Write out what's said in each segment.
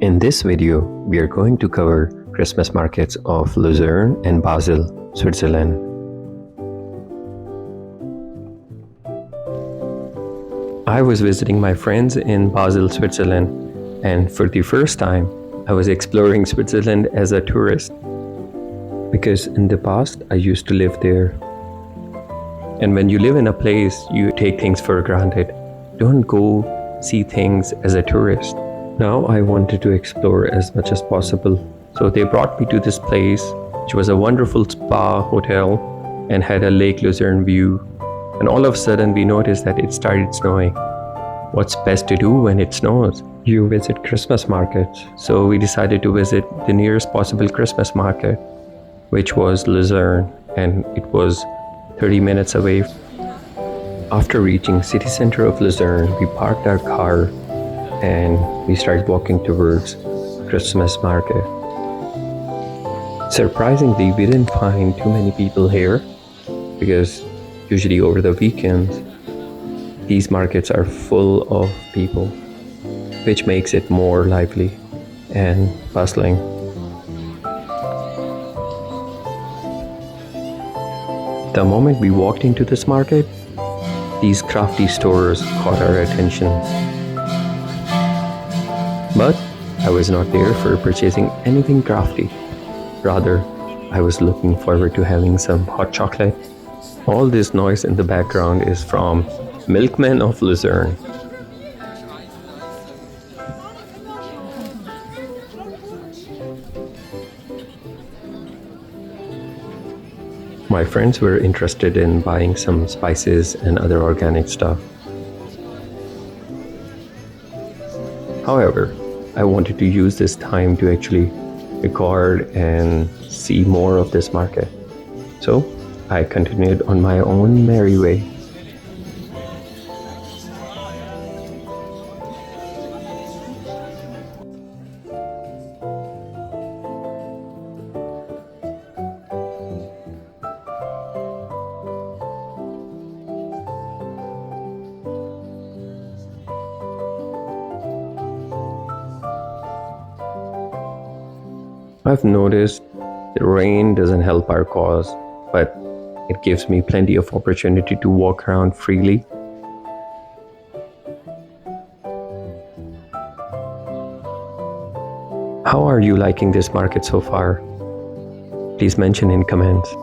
In this video, we are going to cover Christmas markets of Lucerne and Basel, Switzerland. I was visiting my friends in Basel, Switzerland, and for the first time, I was exploring Switzerland as a tourist. Because in the past, I used to live there. And when you live in a place, you take things for granted. Don't go see things as a tourist. Now I wanted to explore as much as possible. So they brought me to this place, which was a wonderful spa hotel and had a Lake Lucerne view. And all of a sudden we noticed that it started snowing. What's best to do when it snows? You visit Christmas markets. So we decided to visit the nearest possible Christmas market, which was Lucerne, and it was 30 minutes away. After reaching city center of Lucerne, we parked our car and we started walking towards Christmas market. Surprisingly, we didn't find too many people here because usually over the weekends, these markets are full of people, which makes it more lively and bustling. The moment we walked into this market, these crafty stores caught our attention. But I was not there for purchasing anything crafty. Rather, I was looking forward to having some hot chocolate. All this noise in the background is from Milkman of Lucerne. My friends were interested in buying some spices and other organic stuff. However, I wanted to use this time to actually record and see more of this market. So I continued on my own merry way. I've noticed the rain doesn't help our cause, but it gives me plenty of opportunity to walk around freely. How are you liking this market so far? Please mention in comments.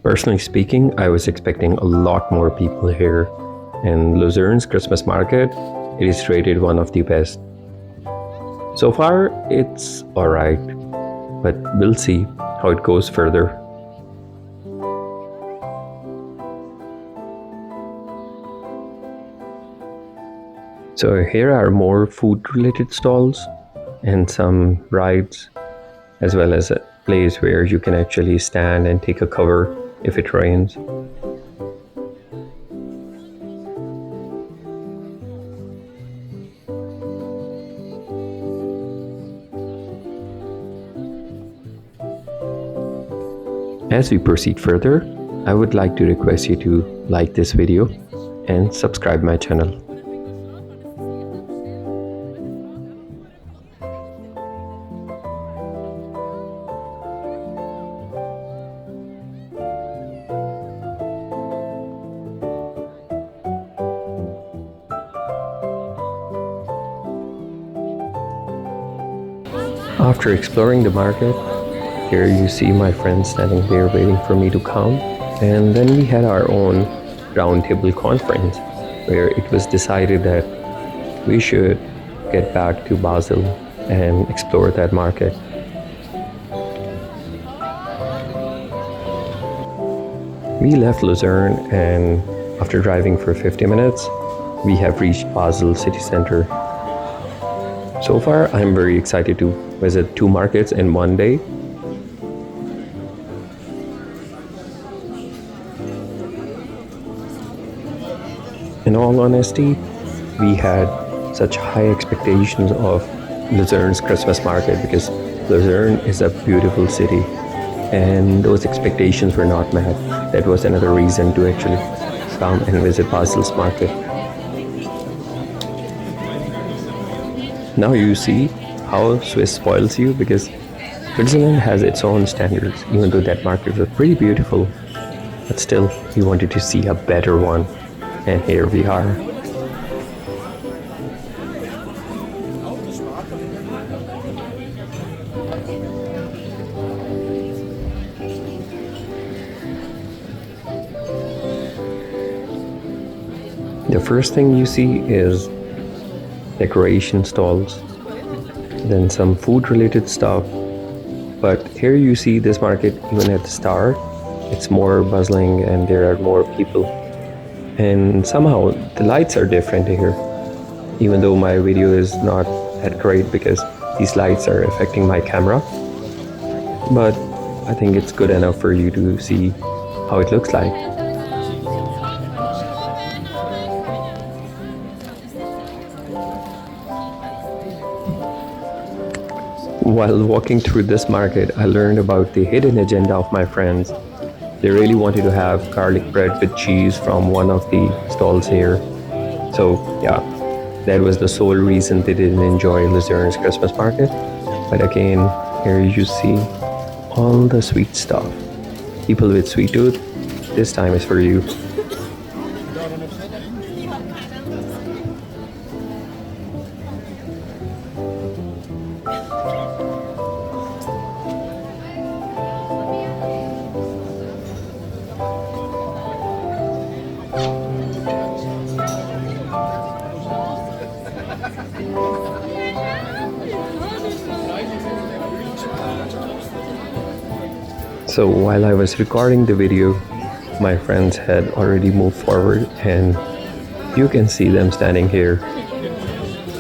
Personally speaking, I was expecting a lot more people here, and Lucerne's Christmas market, it is rated one of the best. So far, it's alright, but we'll see how it goes further. So here are more food-related stalls and some rides, as well as a place where you can actually stand and take a cover if it rains. As we proceed further, I would like to request you to like this video and subscribe my channel. After exploring the market, here you see my friends standing there waiting for me to come, and then we had our own roundtable conference where it was decided that we should get back to Basel and explore that market. We left Lucerne, and after driving for 50 minutes, we have reached Basel city center. So far, I'm very excited to visit 2 markets in one day. In all honesty, we had such high expectations of Lucerne's Christmas market because Luzern is a beautiful city, and those expectations were not met. That was another reason to actually come and visit Basel's market. Now you see how Swiss spoils you, because Switzerland has its own standards, even though that market was pretty beautiful, but still we wanted to see a better one, and here we are. The first thing you see is decoration stalls, then some food related stuff. But here you see this market, even at the start, it's more bustling and there are more people. And somehow the lights are different here, even though my video is not that great because these lights are affecting my camera. But I think it's good enough for you to see how it looks like. While walking through this market, I learned about the hidden agenda of my friends. They really wanted to have garlic bread with cheese from one of the stalls here. So yeah, that was the sole reason they didn't enjoy Lucern's Christmas market. But again, here you see all the sweet stuff. People with sweet tooth, this time is for you. So while I was recording the video, my friends had already moved forward and you can see them standing here.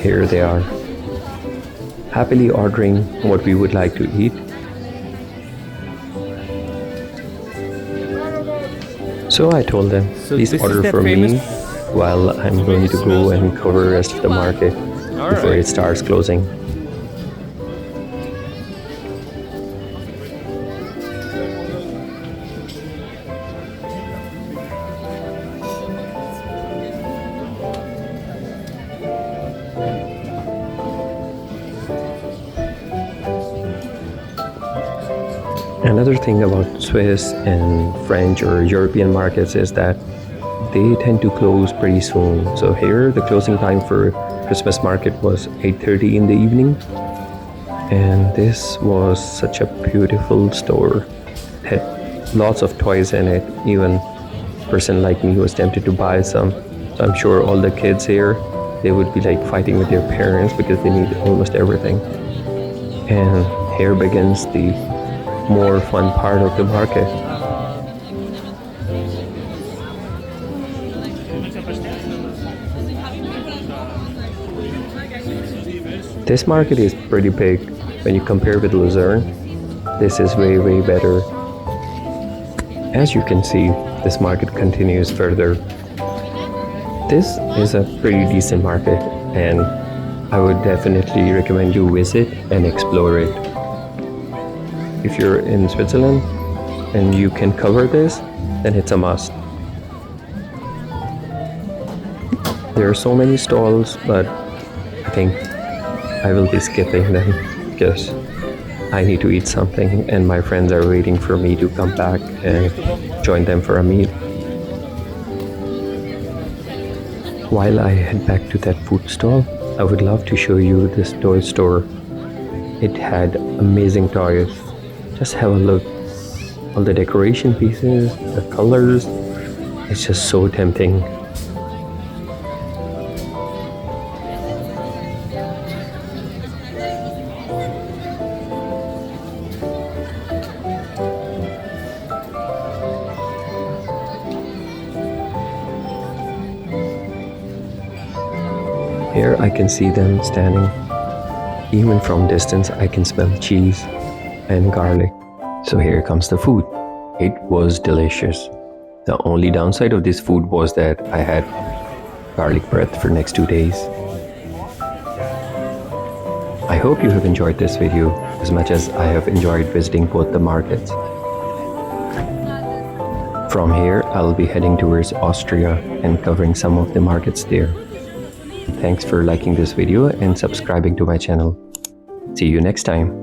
Here they are, happily ordering what we would like to eat. So I told them, please order for me while I'm going to go and cover the rest of the market before it starts closing. Another thing about Swiss and French or European markets is that they tend to close pretty soon. So here the closing time for Christmas market was 8:30 in the evening, and this was such a beautiful store. It had lots of toys in it. Even a person like me was tempted to buy some. So I'm sure all the kids here, they would be like fighting with their parents because they need almost everything. And here begins the more fun part of the market. This market is pretty big. When you compare with Lucerne, this is way better. As you can see, this market continues further. This is a pretty decent market and I would definitely recommend you visit and explore it. If you're in Switzerland and you can cover this, then it's a must. There are so many stalls, but I think I will be skipping them because I need to eat something and my friends are waiting for me to come back and join them for a meal. While I head back to that food stall, I would love to show you this toy store. It had amazing toys. Just have a look. All the decoration pieces, the colors, it's just so tempting. Here I can see them standing. Even from distance I can smell cheese and garlic. So here comes the food. It was delicious. The only downside of this food was that I had garlic bread for next 2 days. I hope you have enjoyed this video as much as I have enjoyed visiting both the markets. From here, I'll be heading towards Austria and covering some of the markets there. Thanks for liking this video and subscribing to my channel. See you next time.